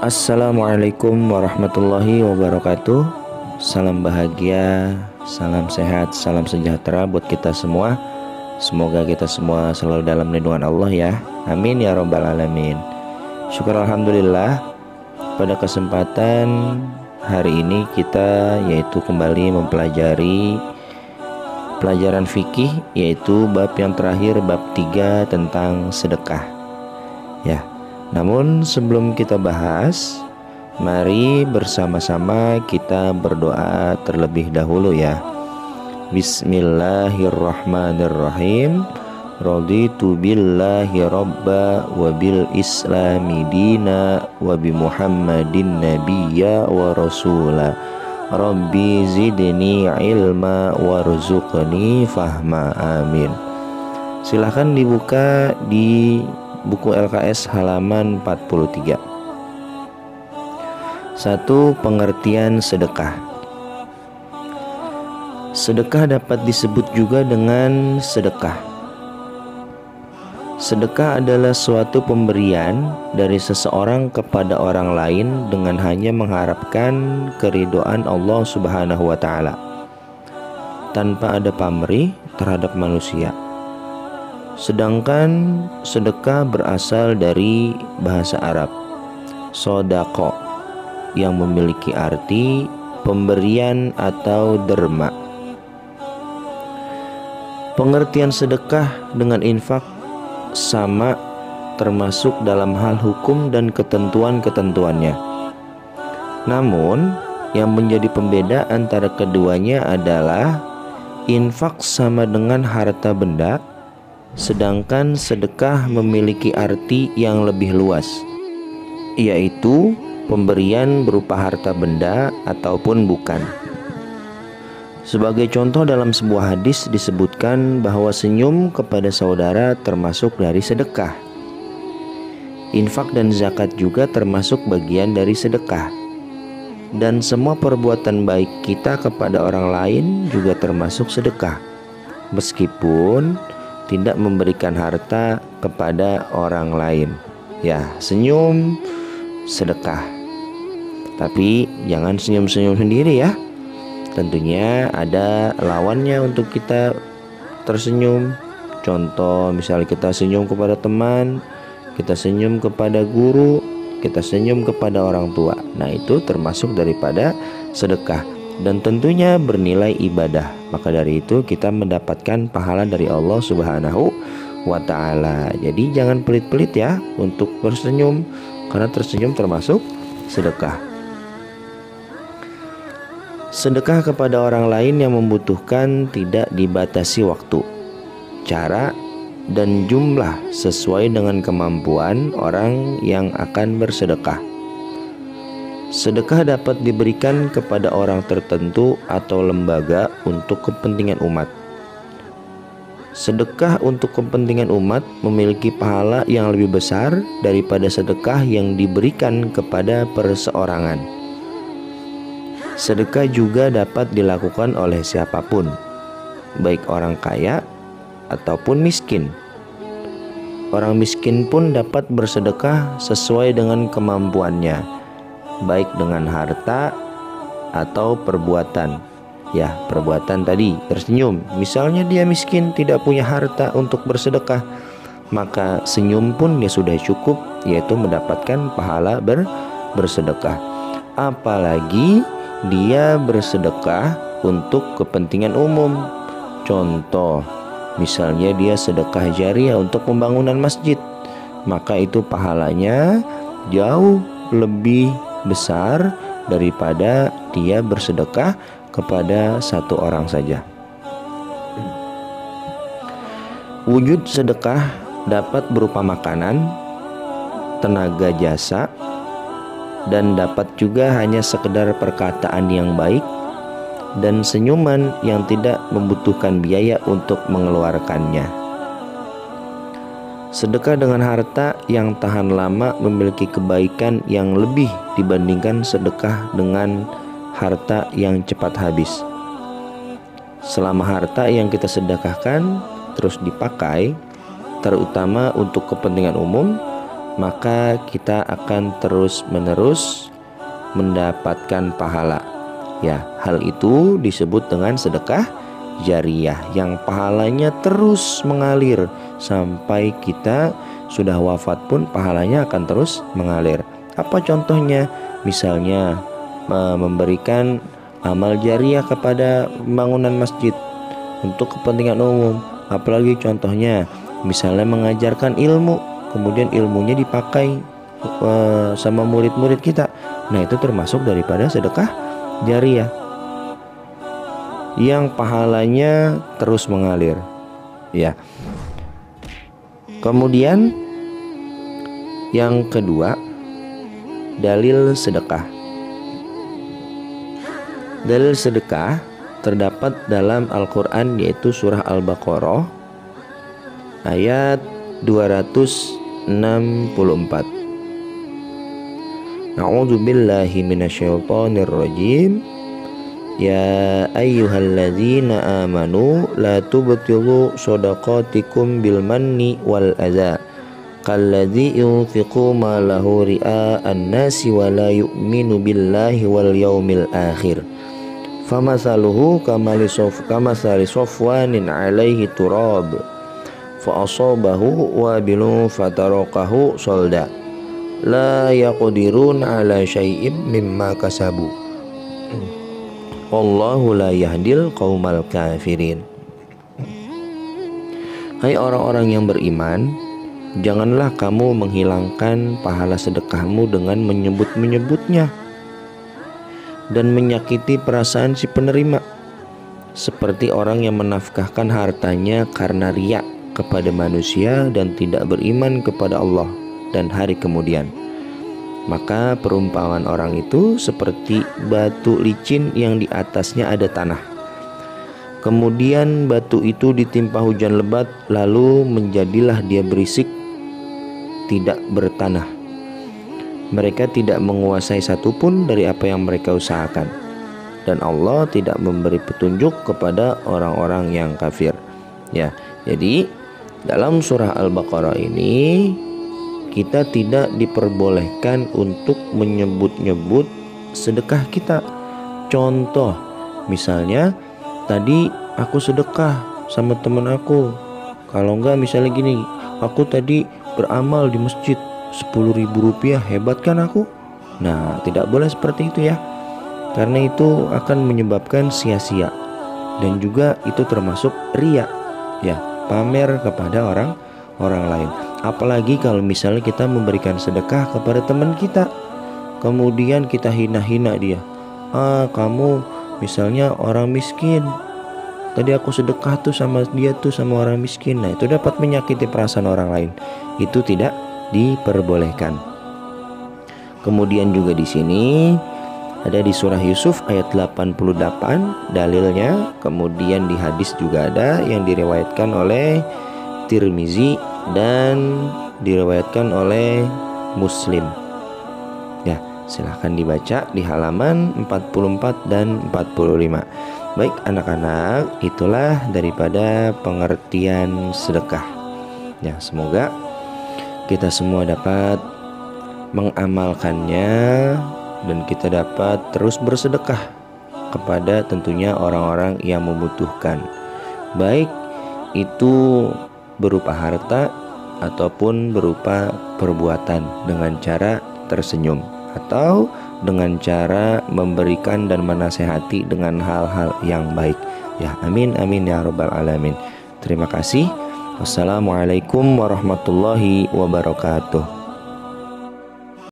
Assalamualaikum warahmatullahi wabarakatuh. Salam bahagia, salam sehat, salam sejahtera buat kita semua. Semoga kita semua selalu dalam lindungan Allah ya. Amin ya robbal alamin. Syukur alhamdulillah. Pada kesempatan hari ini kita yaitu kembali mempelajari pelajaran fikih, yaitu bab yang terakhir, bab 3 tentang sedekah ya. Namun sebelum kita bahas, mari bersama-sama kita berdoa terlebih dahulu ya. Bismillahirrahmanirrahim. Raditu billahi robba wa bil islami dina wa bi muhammadin nabiyya wa rasula. Rabbi zidni ilma warzuqni fahma, amin. Silahkan dibuka di buku LKS halaman 43. 1. Pengertian sedekah. Sedekah dapat disebut juga dengan sedekah. Sedekah adalah suatu pemberian dari seseorang kepada orang lain dengan hanya mengharapkan keridhaan Allah Subhanahu wa Ta'ala, tanpa ada pamrih terhadap manusia. Sedangkan sedekah berasal dari bahasa Arab sodako, yang memiliki arti pemberian atau derma. Pengertian sedekah dengan infak sama, termasuk dalam hal hukum dan ketentuan-ketentuannya. Namun yang menjadi pembeda antara keduanya adalah infak sama dengan harta benda, sedangkan sedekah memiliki arti yang lebih luas, yaitu pemberian berupa harta benda ataupun bukan. Sebagai contoh, dalam sebuah hadis disebutkan bahwa senyum kepada saudara termasuk dari sedekah. Infak dan zakat juga termasuk bagian dari sedekah. Dan semua perbuatan baik kita kepada orang lain juga termasuk sedekah, meskipun tidak memberikan harta kepada orang lain. Ya, senyum sedekah. Tapi jangan senyum-senyum sendiri ya. Tentunya ada lawannya untuk kita tersenyum. Contoh, misalnya kita senyum kepada teman, kita senyum kepada guru, kita senyum kepada orang tua. Nah, itu termasuk daripada sedekah dan tentunya bernilai ibadah. Maka dari itu kita mendapatkan pahala dari Allah Subhanahu wa Ta'ala. Jadi jangan pelit-pelit ya untuk bersenyum, karena tersenyum termasuk sedekah. Sedekah kepada orang lain yang membutuhkan tidak dibatasi waktu, cara, dan jumlah sesuai dengan kemampuan orang yang akan bersedekah. Sedekah dapat diberikan kepada orang tertentu atau lembaga untuk kepentingan umat. Sedekah untuk kepentingan umat memiliki pahala yang lebih besar daripada sedekah yang diberikan kepada perseorangan. Sedekah juga dapat dilakukan oleh siapapun, baik orang kaya ataupun miskin. Orang miskin pun dapat bersedekah sesuai dengan kemampuannya, baik dengan harta atau perbuatan. Ya, perbuatan tadi tersenyum. Misalnya dia miskin, tidak punya harta untuk bersedekah, maka senyum pun dia sudah cukup, yaitu mendapatkan pahala bersedekah. Apalagi dia bersedekah untuk kepentingan umum. Contoh, misalnya dia sedekah jariah untuk pembangunan masjid, maka itu pahalanya jauh lebih besar daripada dia bersedekah kepada satu orang saja. Wujud sedekah dapat berupa makanan, tenaga jasa, dan dapat juga hanya sekedar perkataan yang baik dan senyuman yang tidak membutuhkan biaya untuk mengeluarkannya. Sedekah dengan harta yang tahan lama memiliki kebaikan yang lebih dibandingkan sedekah dengan harta yang cepat habis. Selama harta yang kita sedekahkan terus dipakai, terutama untuk kepentingan umum, maka kita akan terus-menerus mendapatkan pahala. Ya, hal itu disebut dengan sedekah jariyah yang pahalanya terus mengalir sampai kita sudah wafat pun pahalanya akan terus mengalir. Apa contohnya? Misalnya memberikan amal jariyah kepada pembangunan masjid untuk kepentingan umum. Apalagi contohnya misalnya mengajarkan ilmu, kemudian ilmunya dipakai sama murid-murid kita. Nah, itu termasuk daripada sedekah jariyah yang pahalanya terus mengalir. Ya. Kemudian yang kedua, dalil sedekah. Dalil sedekah terdapat dalam Al-Quran, yaitu surah Al-Baqarah ayat 264. A'udzu billahi minasyaitonir rajim. Ya ayyuhalladzina amanu la tubtilu shadaqatikum bil manni wal adza kalladzi yunfiqu ma lahu ria'an nasi wa la yu'minu billahi wal yaumil akhir famathaluhu kamathali safwanin 'alaihi turab fa asabahu wabilun fatarakahu salda la yaqdirun 'ala syai'im mimma kasabu wallahu la yahdil qaumal kafirin. Hai orang-orang yang beriman, janganlah kamu menghilangkan pahala sedekahmu dengan menyebut-menyebutnya dan menyakiti perasaan si penerima, seperti orang yang menafkahkan hartanya karena riya kepada manusia dan tidak beriman kepada Allah dan hari kemudian. Maka perumpamaan orang itu seperti batu licin yang di atasnya ada tanah. Kemudian batu itu ditimpa hujan lebat, lalu menjadilah dia berisik, tidak bertanah. Mereka tidak menguasai satupun dari apa yang mereka usahakan, dan Allah tidak memberi petunjuk kepada orang-orang yang kafir. Ya, jadi dalam surah Al-Baqarah ini kita tidak diperbolehkan untuk menyebut-nyebut sedekah kita. Contoh, misalnya tadi aku sedekah sama teman aku. Kalau enggak misalnya gini, aku tadi beramal di masjid 10.000 rupiah, hebat kan aku? Nah, tidak boleh seperti itu ya, karena itu akan menyebabkan sia-sia, dan juga itu termasuk riya, ya, pamer kepada orang lain. Apalagi kalau misalnya kita memberikan sedekah kepada teman kita, kemudian kita hina-hina dia. Kamu misalnya orang miskin, tadi aku sedekah tuh sama dia tuh sama orang miskin. Nah, itu dapat menyakiti perasaan orang lain. Itu tidak diperbolehkan. Kemudian juga di sini ada di surah Yusuf ayat 88 dalilnya. Kemudian di hadis juga ada yang diriwayatkan oleh Tirmizi dan diriwayatkan oleh Muslim. Ya, silahkan dibaca di halaman 44 dan 45. Baik anak-anak, itulah daripada pengertian sedekah. Ya, semoga kita semua dapat mengamalkannya dan kita dapat terus bersedekah kepada tentunya orang-orang yang membutuhkan, baik itu berupa harta ataupun berupa perbuatan dengan cara tersenyum atau dengan cara memberikan dan menasehati dengan hal-hal yang baik. Ya, amin amin ya rabbal alamin. Terima kasih. Wassalamualaikum warahmatullahi wabarakatuh.